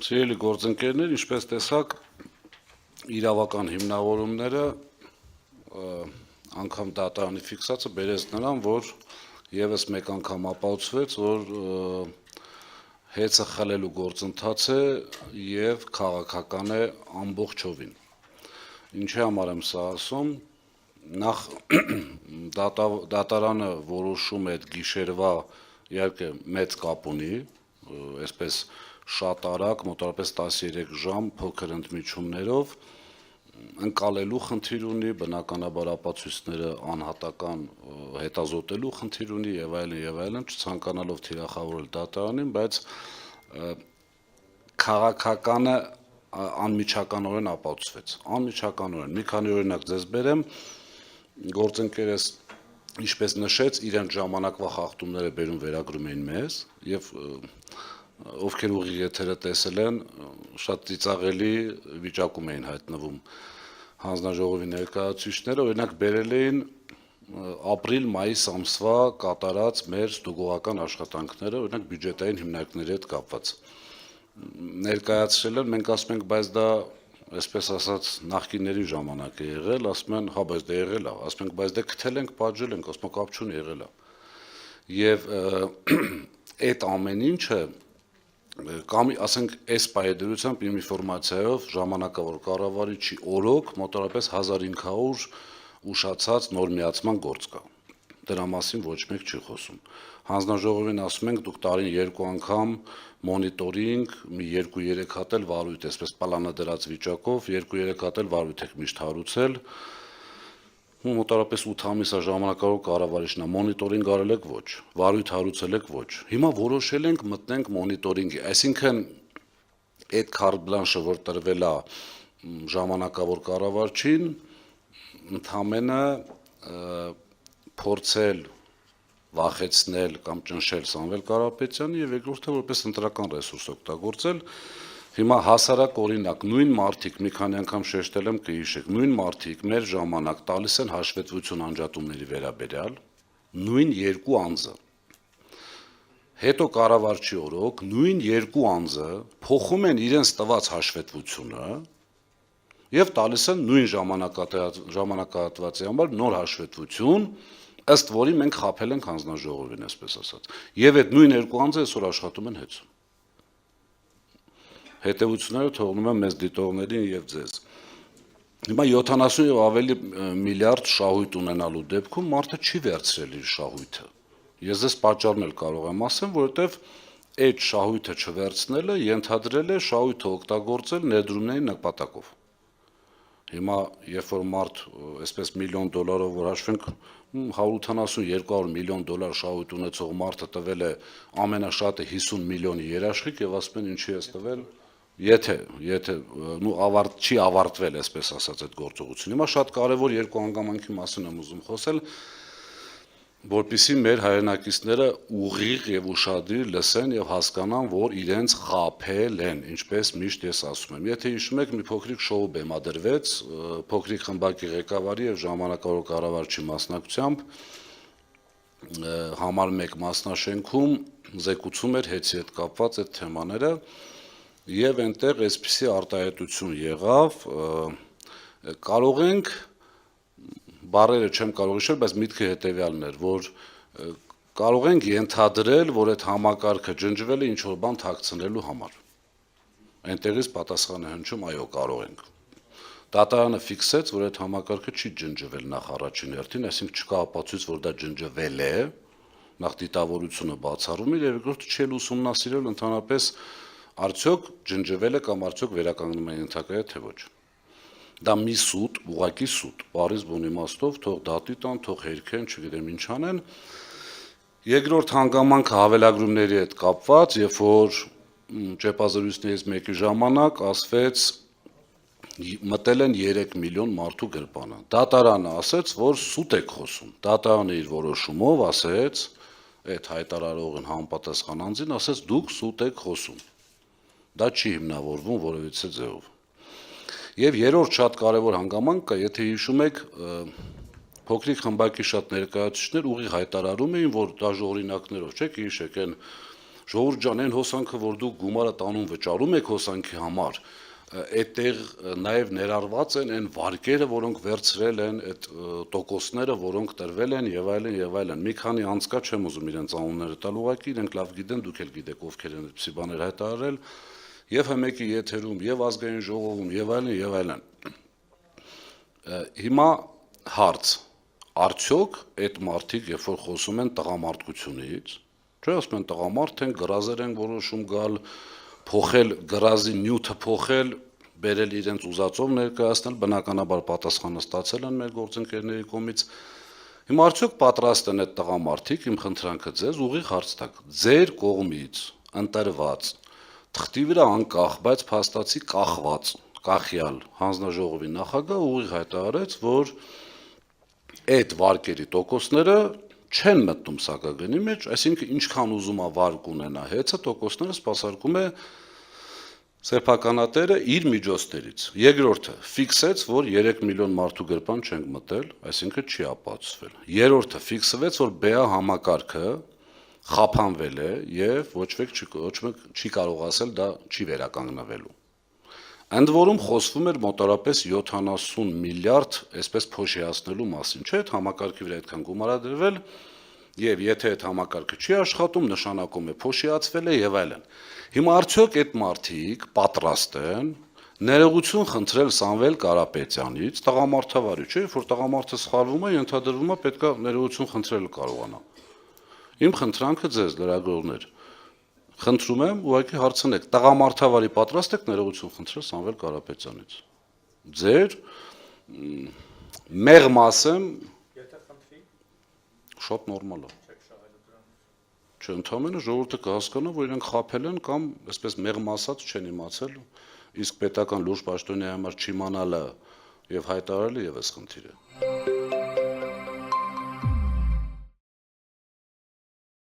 Սիրելի գործընկերներ, ինչպես տեսակ, իրավական հիմնավորումները անգամ դատարանի ֆիքսացը բերեց նրան, որ եւս մեկ անգամ ապացուցվեց, որ հեծը խլելու գործընթաց է եւ քաղաքական է ամբողջովին։ Ինչի համար եմ սա ասում, նախ դատարանը որոշում է այդ գիշերվա, իհարկե մեծ կապ ունի, այսպես շատ արագ, մոտավորապես 13 ժամ փոքր ընդմիջումներով ընկալելու խնդիր ունի, բնականաբար ապացույցները անհատական հետազոտելու խնդիր ունի եւ այլն, չցանկանալով թիրախավորել դատարանին, բայց քաղաքականը անմիջականորեն ապացուցվեց։ Անմիջականորեն մի քանի օրինակ ձեզ բերեմ, գործընկերս ինչպես նշեց, իրենց ժամանակվա խախտումները բերում վերագրում էին մեզ եւ ովքեր ուղիղ եթերը տեսել են, շատ ծիծաղելի վիճակում էին հայտնվում հանձնաժողովի ներկայացուցիչները, օրինակ բերել էին ապրիլ-մայիս ամսվա կատարած մեր ստուգողական աշխատանքները, օրինակ բյուջետային հիմնարկների հետ կապված։ Ներկայացրել են, մենք ասում ենք, բայց դա այսպես ասած նախկինների ժամանակ է եղել, ասում են, հա, բայց դա եղել է, ասում ենք, բայց դե գտել ենք, պատժել ենք, ասում ենք, կապ չունի, եղել է։ Եվ այդ ամեն ինչը կամ ասենք այս պայդրությամբ իմ ինֆորմացիայով ժամանակավոր կառավարիչի օրոք մոտավորապես 1500 ուշացած նոր միացման գործ կա։ Դրա մասին ոչ մեկ չի խոսում։ Հանձնաժողովին ասում ենք, դուք տարին 2 անգամ մոնիտորինգ, մի 2-3 հատ էլ վարույթ, այսպես պլանադրած վիճակով 2-3 հատ էլ վարույթ եք միշտ հարուցել։ Մոտավորապես 8 ամիս է ժամանակավոր կառավարիչն է, մոնիտորինգ արել եք ոչ, վարույթ հարուցել եք ոչ։ Հիմա որոշել ենք մտնենք մոնիտորինգի, այսինքն այդ քարտ բլանշը, որ տրվել է ժամանակավոր կառավարչին, ընդամենը փորձել վախեցնել կամ ճնշել Սամվել Կարապետյանի եւ երկրորդը որպես ընտրական ռեսուրս օգտագործել։ Հիմա հասարակ օրինակ նույն մարդիկ, մի քանի անգամ շեշտել եմ կհիշեք, նույն մարդիկ մեր ժամանակ տալիս են հաշվետվություն անջատումների վերաբերյալ, նույն երկու անձը։ Հետո կառավարչի օրոք նույն երկու անձը փոխում են իրենց տված հաշվետվությունը եւ տալիս են նույն ժամանակահատվածի համար նոր հաշվետվություն, ըստ որի մենք խաբել ենք հանձնաժողովին, այսպես ասած։ Եվ այդ նույն երկու անձը այսօր աշխատում են հետ։ Հետևությունները թողնում եմ մեզ դիտողներին եւ ձեզ։ Հիմա 70 եւ ավելի միլիարդ շահույթ ունենալու դեպքում մարդը չի վերցրել իր շահույթը։ Ես ձեզ պատճառն էլ կարող եմ ասեմ, որովհետեւ այդ շահույթը չվերցնելը ենթադրել է շահույթը օգտագործել ներդրումների նպատակով։ Հիմա երբ որ մարդ այսպես $1 միլիոն, որ հաշվենք 180-200 միլիոն դոլար շահույթ ունեցող մարդը տվել է ամենաշատը 50 միլիոնի երաշխիք եւ ասում են ինչի է տվել, եթե չի ավարտվել, այսպես ասած, այդ գործողությունը։ Հիմա շատ կարևոր երկու հանգամանքի մասին եմ ուզում խոսել, որպեսզի մեր հայրենակիցները ուղիղ եւ ուշադիր լսեն եւ հասկանան, որ իրենց խաբել են, ինչպես միշտ ես ասում եմ։ Եթե հիշում եք, մի փոքրիկ շոու բեմադրվեց փոքրիկ խմբակի ղեկավարի եւ ժամանակավոր կառավարչի մասնակցությամբ համար 1 մասնաշենքում զեկուցում էր հեծի հետ կապված այդ թեմաները եւ այնտեղ այսպիսի արտահայտություն եղավ, կարող ենք բառերը չեմ կարող հիշել, բայց միտքը հետեւյալն էր, որ կարող ենք ենթադրել, որ այդ համակարգը ջնջվել է ինչ որ բան թաքցնելու համար։ Այնտեղից պատասխանը հնչում, այո, կարող ենք։ Դատարանը ֆիքսեց, որ այդ համակարգը չի ջնջվել նախ առաջին հերթին, այսինքն չկա ապացույց, որ դա ջնջվել է, նախ դիտավորությունը բացառում է, եւ երկրորդը չի ուսումնասիրել ընդհանրապես արդյոք ջնջվել է կամ արդյոք վերականգնում է ենթակայը թե ոչ։ Դա մի սուտ, ուղղակի սուտ, բառից բուն իմաստով, թող դատի տան, թող հերքեն, չգիտեմ ինչ անեն։ Երկրորդ հանգամանքը հավելագրումների հետ կապված, երբ որ ճեպազրույցներից մեկի ժամանակ ասվեց մտել են 3 միլիոն մարդու գրպանը։ Դատարանը ասեց, որ սուտ եք խոսում։ Դատարանը իր որոշումով ասեց, այդ հայտարարողին համապատասխան անձին ասեց, դուք սուտ եք խոսում։ Դա չի հիմնավորվում որևիցե ձևով։ Եվ երրորդ շատ կարևոր հանգամանք կա, եթե հիշում եք, փոքրիկ խմբակի շատ ներկայացուցիչներ ուղիղ հայտարարում էին, որ դաժողորինակներով, չէ՞, հիշեք, այն ժողովուրդ ջան, այն հոսանքը, որ դուք գումարը տանում վճարում եք հոսանքի համար, այդտեղ նաև ներառված են այն վարկերը, որոնք վերցրել են, այդ տոկոսները, որոնք տրվել են եւ այլն եւ այլն։ Մի քանի անցկա չեմ ուզում իրենց անունները տալ, ուղղակի իրենք լավ գիտեն, դուք էլ գիտեք ովքեր են այդպիսի բաներ հայտարարել, եւ ՀՄԿ-ի եթերում, եւ ազգային ժողովում եւ այլն եւ այլն։ Հիմա հարց. արդյոք այդ մարդիկ, երբ որ խոսում են տղամարդկությունից, չէ, ասում են տղամարդ են, գրազեր են որոշում գալ, փոխել գրազի նյութը փոխել, բերել իրենց ուզածով ներկայացնել, բնականաբար պատասխանը ստացել են մեր գործընկերների կողմից։ Հիմա արդյոք պատրաստ են այդ տղամարդիկ, իմ խնդրանքը ձեզ ուղիղ հարց տակ, ձեր կողմից ընտրված, թղթի վրա անկախ, բայց փաստացի կախված, կախյալ հանձնաժողովի նախագահ ուղիղ հայտարարեց, որ այդ վարկերի տոկոսները չեն մտնում սակագնի մեջ, այսինքն ինչքան ուզում է վարկ ունենա հեծը, տոկոսները սպասարկում է սեփականատերը իր միջոցներից։ Երկրորդը ֆիքսեց, որ 3 միլիոն մարդու գրպան չենք մտել, այսինքն չի ապացուցվել։ Երրորդը ֆիքսվեց, որ ԲԱ համակարգը խափանվել է եւ ոչ մեկ չի կարող ասել դա չի վերականգնվելու։ Ընդ որում խոսվում էր մոտավորապես 70 միլիարդ այսպես փոշիացնելու մասին, չէ՞, այդ համակարգի վրա այդքան գումարադրվել եւ եթե այդ համակարգը չի աշխատում, նշանակում է փոշիացվել է եւ այլն։ Հիմա արդյոք այդ մարդիկ պատրաստ են ներողություն խնդրել Սամվել Կարապետյանից, տղամարդավարի, չէ՞, որ տղամարդը սխալվում է, ենթադրվում է պետքա ներողություն խնդրել կարողանա։ Իմ խնդրանքը ձեզ լրագրողներ խնդրում եմ, ուղղակի հարցնեք, տղամարդավարի պատրաստ եք ներողություն խնդրել Սամվել Կարապետյանից։ Ձեր մեղմ ասեմ, Եթե խնդրի, շատ նորմալ է։ չեք շահելու դրանից։ Չէ, ընդհանրապես ժողովուրդը կհասկանա, որ իրենք խաբել են կամ այսպես մեղմ ասած չեն իմացել, իսկ պետական լուրջ պաշտոնյայի համար չիմանալը եւ հայտարարելը եւս խնդիր է։